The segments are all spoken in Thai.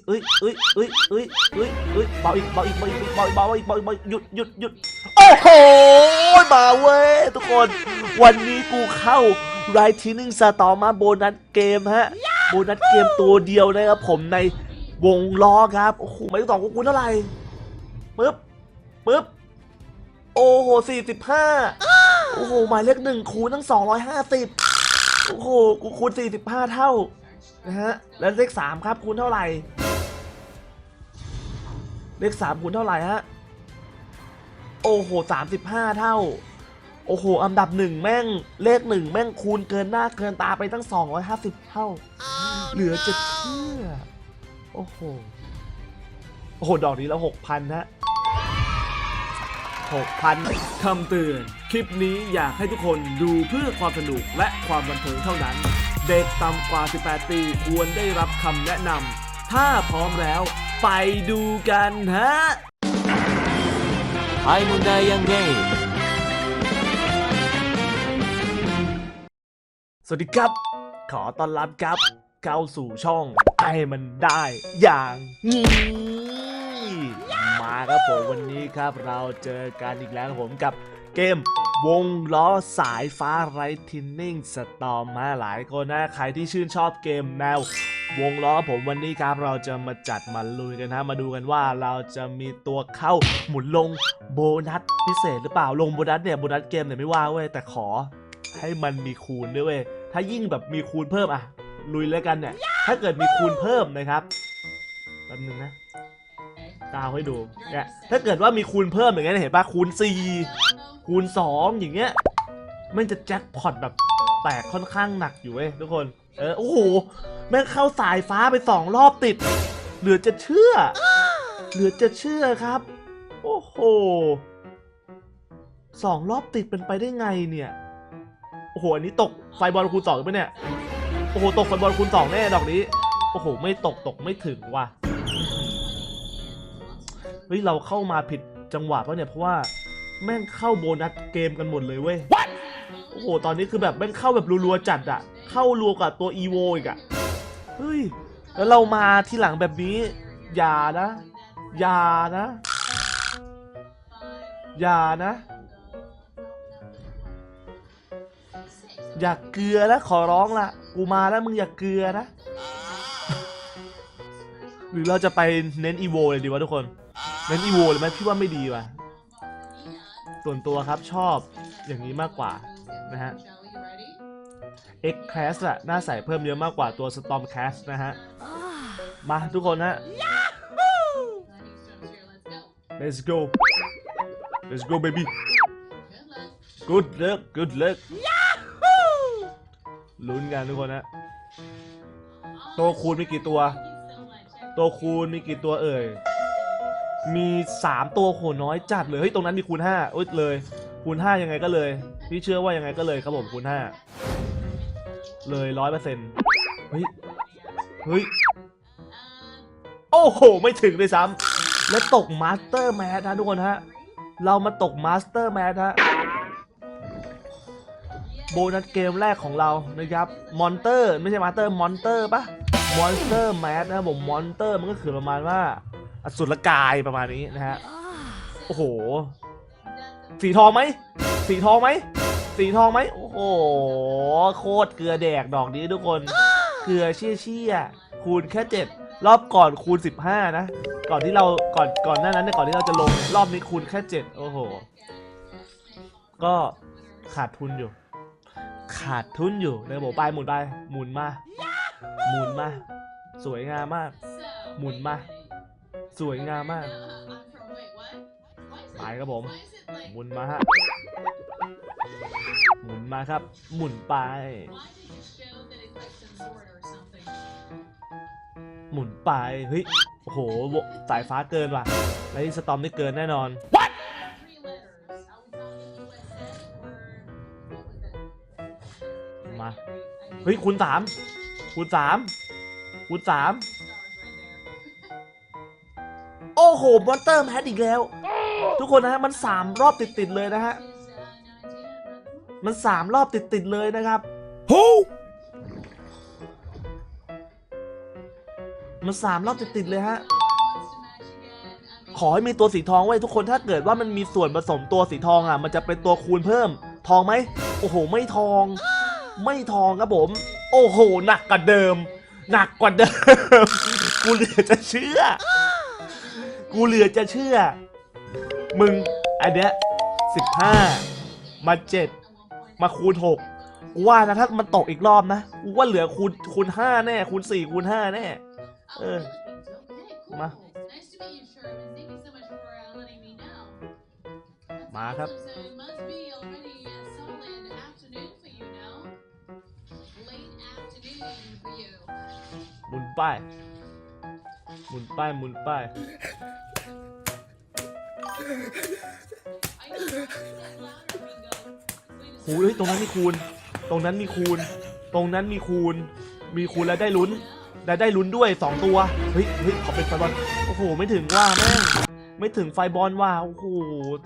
เบาอีกหยุดโอ้โหมาเว้ยทุกคนวันนี้กูเข้าไรทีนิ่งสตอร์มาโบนัสเกมฮะโบนัสเกมตัวเดียวนะครับผมในวงล้อครับโอ้โหหมายเลข 2ของกูเท่าไหร่ปึ๊บโอ้โห45โอ้โหหมายเลข 1คูณตั้ง250โอ้โหกูคูณ45เท่านะฮะแล้วเลข 3ครับคูณเท่าไหร่เลข 3คูณเท่าไหร่ฮะโอ้โห35เท่าโอ้โหอันดับ1แม่งเลข1แม่งคูณเกินหน้าเกินตาไปตั้ง250เท่าเหลือจะเชื่อโอ้โหดอกนี้แล้ว 6,000 ฮะ 6,000 คำเตือนคลิปนี้อยากให้ทุกคนดูเพื่อความสนุกและความบันเทิงเท่านั้นเด็กต่ำกว่า18ปีควรได้รับคำแนะนำถ้าพร้อมแล้วไปดูกันฮะはい問題やんげいสวัสดีครับขอต้อนรับครับเข้าสู่ช่องให้มันได้อย่างนี้มาครับผมวันนี้ครับเราเจอกันอีกแล้วผมกับเกมวงล้อสายฟ้าไรทินนิ่งสตอร์มมาหลายคนนะใครที่ชื่นชอบเกมแนววงล้อผมวันนี้ครับเราจะมาจัดมาลุยกันนะมาดูกันว่าเราจะมีตัวเข้าหมุนลงโบนัสพิเศษหรือเปล่าลงโบนัสเนี่ยโบนัสเกมเนี่ยไม่ว่าเว้ยแต่ขอให้มันมีคูณด้วยเว้ยถ้ายิ่งแบบมีคูณเพิ่มอะลุยแล้วกันเนี่ยถ้าเกิดมีคูณเพิ่มนะครับแป๊บนึงนะตาให้ดูเนี่ยถ้าเกิดว่ามีคูณเพิ่มอย่างเงี้ยเห็นป่ะคูณ4คูณ2อย่างเงี้ยมันจะแจ็คพอตแบบแตกค่อนข้างหนักอยู่เว้ยทุกคนโอ้โหแม่งเข้าสายฟ้าไป2รอบติดเหลือจะเชื่อครับโอ้โห2รอบติดเป็นไปได้ไงเนี่ยโอ้โหอันนี้ตกไฟบอลคูณ2ไหมเนี่ยโอ้โหตกไฟบอลคูณ2แน่ดอกนี้โอ้โหไม่ตกไม่ถึงว่ะเฮ้ยเราเข้ามาผิดจังหวะเพราะเนี่ยเพราะว่าแม่งเข้าโบนัสเกมกันหมดเลยเว้ยโอ้โหตอนนี้คือแบบแม่งเข้าแบบรัวๆจัดอะเข้ารัวกับตัวอีโวอีกอะเฮ้ยแล้วเรามาที่หลังแบบนี้อย่านะอย่าเกลือนะขอร้องละกูมาแล้วมึงอย่าเกลือนะหรือเราจะไปเน้นอีโวเลยดีวะทุกคนเน้นอีโวเลยไหมพี่ว่าไม่ดีว่ะส่วนตัวครับชอบอย่างนี้มากกว่านะฮะ X Class อะน่าใส่เพิ่มเยอะมากกว่าตัว Storm Class นะฮะมาทุกคนฮะ Let's go baby good luck ลุ้นกันทุกคนนะตัวคูณมีกี่ตัวเอ่ยมี3ตัวโหน้อยจัดเลยเฮ้ยตรงนั้นมีคูณ5อุ๊ยเลยคูณ5ยังไงก็เลยพี่เชื่อว่ายังไงก็เลยครับผมคูณ5เลย 100%เฮ้ยโอ้โหไม่ถึงเลยซ้ำและตกมาสเตอร์แมทนะทุกคนฮะเรามาตกมาสเตอร์แมทฮะโบนัสเกมแรกของเรานะครับมอนเตอร์ไม่ใช่มาสเตอร์มอนเตอร์ปะมอนสเตอร์แมทนะผมมอนเตอร์มันก็คือประมาณว่าอสุรกายประมาณนี้นะฮะโอ้โหสีทองไหมโอ้โหโคตรเกลือแดกดอกนี้ทุกคนเกลือเชี่ยคูณแค่7รอบก่อนคูณ15นะก่อนหน้านั้นเนี่ยก่อนที่เราจะลงรอบนี้คูณแค่7โอ้โหก็ขาดทุนอยู่เลยบอกไปหมุนมาสวยงามมากหมุนมาสวยงามมากไปครับผมหมุนมาฮะหมุนมาครับหมุนไปเฮ้ยโอ้โหสายฟ้าเกินว่ะแล้วที่สตอมนี่เกินแน่นอนมาเฮ้ยคูณ3โอ้โหมอนเตอร์แมทอีกแล้วทุกคนนะฮะมัน3รอบติดเลยนะฮะมัน3รอบติดเลยนะครับ มัน3 รอบติดๆเลยฮะขอให้มีตัวสีทองไว้ทุกคนถ้าเกิดว่ามันมีส่วนผสมตัวสีทองอ่ะมันจะเป็นตัวคูณเพิ่มทองไหมโอ้โหไม่ทองไม่ทองครับผมโอ้โหหนักกว่าเดิมหนักกว่าเดิมกูเหลือจะเชื่อมึงอันเนี้ย15มา7มาคูณ6กูว่านะถ้ามันตกอีกรอบนะกูว่าเหลือคูณ5แน่คูณ4คูณ5แน่มาครับหมุนป้ายหูยตรงนั้นมีคูณมีคูณแล้วได้ลุ้นด้วย2ตัวเฮ้ยขอเป็นไฟบอลโอ้โหไม่ถึงว่าแม่งไม่ถึงไฟบอลว่าโอ้โห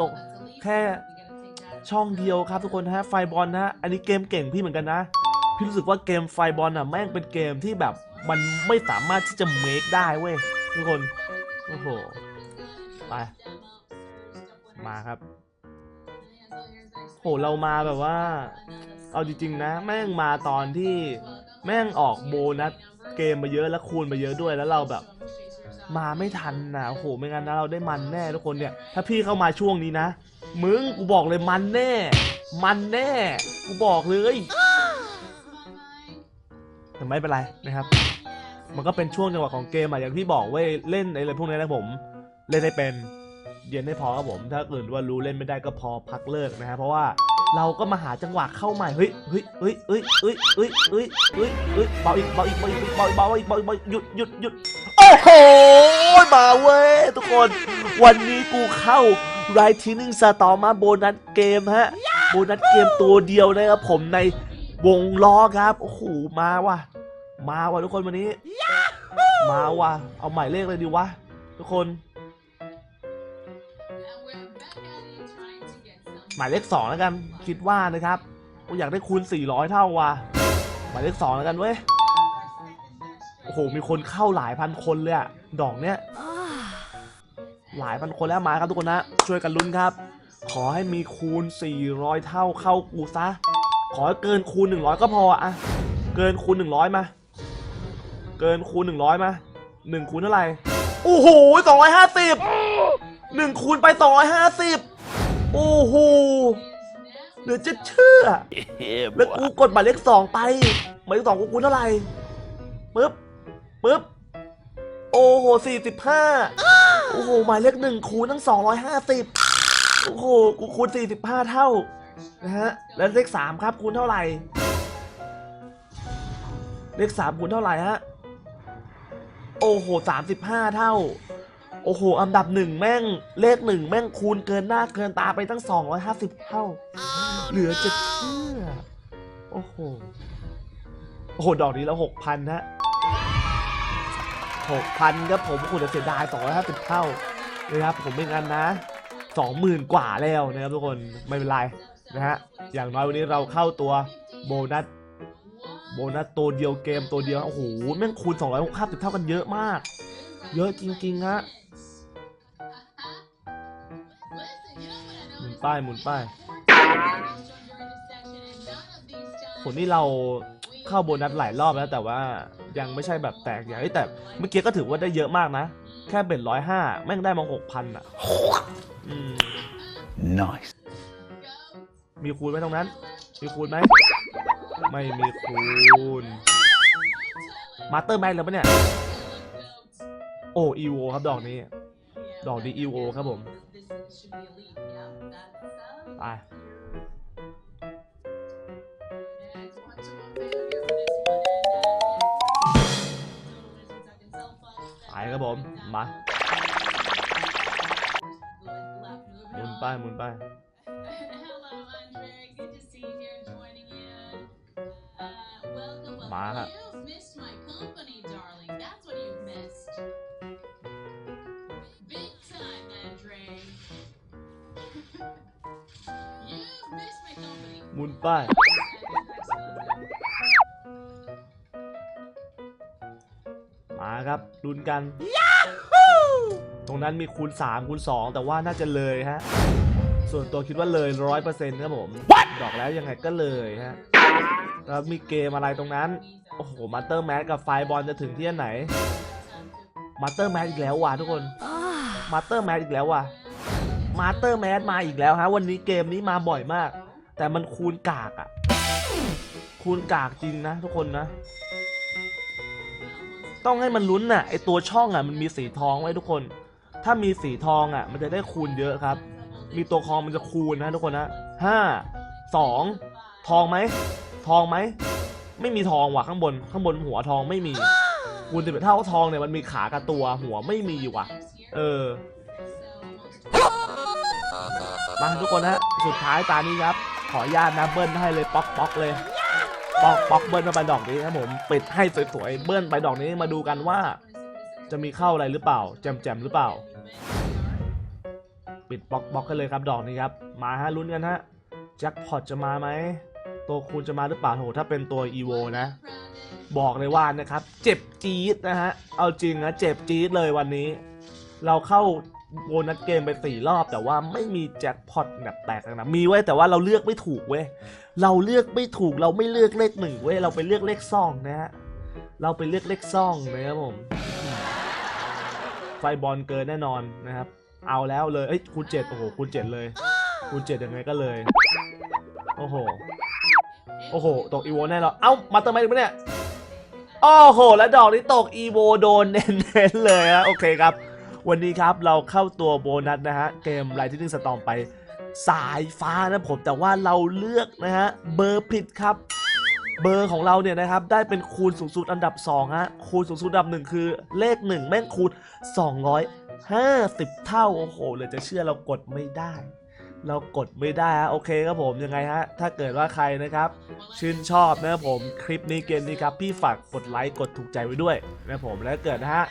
ตกแค่ช่องเดียวครับทุกคนฮะไฟบอลนะอันนี้เกมเก่งพี่เหมือนกันนะพี่รู้สึกว่าเกมไฟบอลอ่ะแม่งเป็นเกมที่แบบมันไม่สามารถที่จะเมคได้เว้ยทุกคนโอ้โหไปมาครับโหเรามาแบบว่าเอาจริงๆนะแม่งมาตอนที่แม่งออกโบนัสเกมมาเยอะแล้วคูณมาเยอะด้วยแล้วเราแบบมาไม่ทันนะโอ้โหไม่งั้นนะเราได้มันแน่ทุกคนเนี่ยถ้าพี่เข้ามาช่วงนี้นะกูบอกเลยมันแน่กูบอกเลยแต่ไม่เป็นไรนะครับมันก็เป็นช่วงจังหวะของเกมอะอย่างที่บอกเว้ยเล่นอะไรพวกนี้นะผมเล่นได้เป็นเรียนให้พอครับผมถ้าเกิดว่ารู้เล่นไม่ได้ก็พอพักเลิกนะฮะเพราะว่าเราก็มาหาจังหวะเข้าใหม่เฮ้ยเบาอีกหยุดโอ้โหมาเว้ยทุกคนวันนี้กูเข้าไรทีนิ่งสตอร์มาโบนัสเกมฮะโบนัสเกมตัวเดียวนะครับผมในวงล้อครับโอ้โหมาว่ะทุกคนวันนี้มาว่ะเอาหมายเลขเลยดีวะทุกคนหมายเลข2แล้วกันคิดว่านะครับกูอยากได้คูณ400เท่าว่ะหมายเลข2แล้วกันเว้ยโอ้โหมีคนเข้าหลายพันคนเลยอะดอกเนี้ยหลายพันคนแล้วมาครับทุกคนนะช่วยกันลุ้นครับขอให้มีคูณ400เท่าเข้ากูซะขอให้เกินคูณ100ก็พออะเกินคูณ100มาเกินคูณ100มา1คูณเท่าไหร่โอ้โห250 1คูณไป250โอ้โหเหลือจะเชื่อแล้วกูกดหมายเลข2ไปหมายเลข2กูคูณเท่าไหร่ปึ๊บโอ้โห45โอ้โหหมายเลข1คูณตั้ง250โอ้โหกูคูณ45เท่านะฮะแล้วเลข3ครับคูณเท่าไหร่เลข3คูณเท่าไหร่ฮะโอ้โห35เท่าโอ้โหอันดับ1แม่งเลข1แม่งคูณเกินหน้าเกินตาไปตั้ง250เท่าเหลือจะเชื่อโอ้โหดอกนี้แล้ว 6,000 ฮะ 6,000ครับผมคุณจะเสียดาย250เท่านะครับผมไม่งั้นนะ 20,000 กว่าแล้วนะครับทุกคนไม่เป็นไรนะฮะอย่างน้อยวันนี้เราเข้าตัวโบนัสตัวเดียวเกมตัวเดียวโอ้โหแม่งคูณ250เท่ากันเยอะมากเยอะจริงๆฮะหมุนป้ายผลนี่เราเข้าโบนัสหลายรอบแล้วแต่ว่ายังไม่ใช่แบบแตกอย่างแต่เมื่อกี้ก็ถือว่าได้เยอะมากนะแค่เบ็ด150แม่งได้มา 6,000 อ่ะnice มีคูณไหมตรงนั้นมีคูณไหมไม่มีคูณมาสเตอร์แมนเลยปะเนี่ยโอ้อีโวครับดอกนี้อีโวครับผมไปครับผมมาหมุนไปมาครับหมุนไปมาค ครับลุ้นกันตรงนั้นมีคูณ3คูณ2แต่ว่าน่าจะเลยฮะส่วนตัวคิดว่าเลย 100% ครับผมบอกแล้วยังไงก็เลยฮะแล้วมีเกมอะไรตรงนั้นโอ้โหมาสเตอร์แมสกับไฟบอลจะถึงที่ไหนมาสเตอร์แมสอีกแล้วว่ะทุกคนมาสเตอร์แมสอีกแล้วว่ะมาสเตอร์แมสมาอีกแล้วฮะวันนี้เกมนี้มาบ่อยมากแต่มันคูณกากอะคูณกากจริงนะทุกคนนะต้องให้มันลุ้นน่ะไอตัวช่องอ่ะมันมีสีทองไว้ทุกคนถ้ามีสีทองอ่ะมันจะได้คูณเยอะครับมีตัวคองมันจะคูณนะทุกคนนะ5 2ทองไหมทองไหมไม่มีทองว่ะข้างบนหัวทองไม่มีคูณ11เท่าทองเนี่ยมันมีขากับตัวหัวไม่มีว่ะมาทุกคนฮะสุดท้ายตานี้ครับขออนุญาตนะเบิ้ลให้เลยป๊อกเลยป๊อกเบิ้ลไปดอกนี้ครับผมปิดให้สวยๆเบิ้ลไปดอกนี้มาดูกันว่าจะมีเข้าอะไรหรือเปล่าแจมหรือเปล่าปิดป๊อกกันเลยครับดอกนี้ครับมาฮะลุ้นกันฮะแจ็คพอตจะมาไหมตัวคูณจะมาหรือเปล่าโหถ้าเป็นตัวอีโวนะบอกเลยว่านะครับเจ็บจี๊ดนะฮะเอาจริงนะเจ็บจี๊ดเลยวันนี้เราเข้าโบนัสเกมไป4 รอบแต่ว่าไม่มีแจ็คพอตแบบแตกนะมีไว้แต่ว่าเราเลือกไม่ถูกเว้ยเราเลือกไม่ถูกเราไม่เลือกเลข1เว้ยเราไปเลือกเลข2นะฮะเราไปเลือกเลข2นะครับผมไฟบอลเกินแน่นอนนะครับเอาแล้วเลยเอ้ยคูณ7โอ้โหคูณ7เลยคูณ7ยังไงก็เลยโอ้โหตกอีโวแน่นอนเอ้ามาเติมไหมเนี่ยโอ้โหแล้วดอกนี้ตกอีโวโดนเน้นเลยฮะโอเคครับวันนี้ครับเราเข้าตัวโบนัสนะฮะเกมไรที่1สตอมไปสายฟ้านะผมแต่ว่าเราเลือกนะฮะเบอร์ผิดครับเบอร์ของเราเนี่ยนะครับได้เป็นคูณสูงสุดอันดับ2ฮะคูณสูงสุดอันดับ1คือเลข1แม่งคูณ250เท่าโอ้โหเลยจะเชื่อเรากดไม่ได้ฮะโอเคครับผมยังไงฮะถ้าเกิดว่าใครนะครับชื่นชอบนะครับผมคลิปนี้เกมนี้ครับพี่ฝากกดไลค์กดถูกใจไว้ด้วยนะผมแล้วเกิดนะฮะ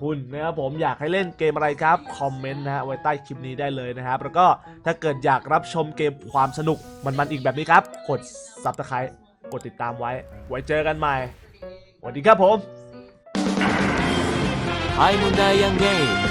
คุณนะครับผมอยากให้เล่นเกมอะไรครับคอมเมนต์นะฮะไว้ใต้คลิปนี้ได้เลยนะครับแล้วก็ถ้าเกิดอยากรับชมเกมความสนุกมันอีกแบบนี้ครับกด Subscribe กดติดตามไว้เจอกันใหม่สวัสดีครับผม Hai Muda Yang Game